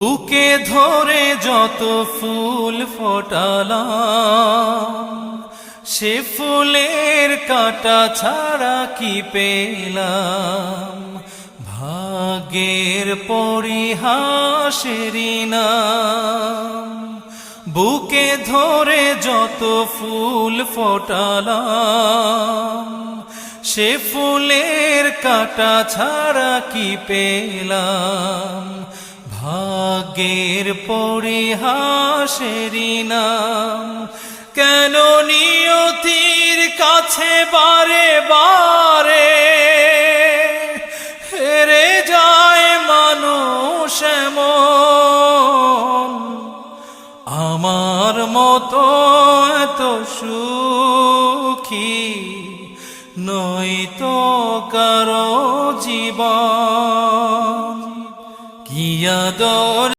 বুকে ধরে যত ফুল ফোটালাম, সে ফুলের কাঁটা ছাড়া কি পেলাম। ভাগ্যের পরিহাসেরই নাম। বুকে ধরে যত ফুল ফোটালাম, সে ফুলের কাঁটা ছাড়া কি পেলাম। ভাগ্যের পরিহাসেরই নাম। কেন নিয়তির কাছে বারে বারে হেরে যায় মানুষ এমন। আমার মতো এত সুখী নয়তো কারো জীবন। কি আদর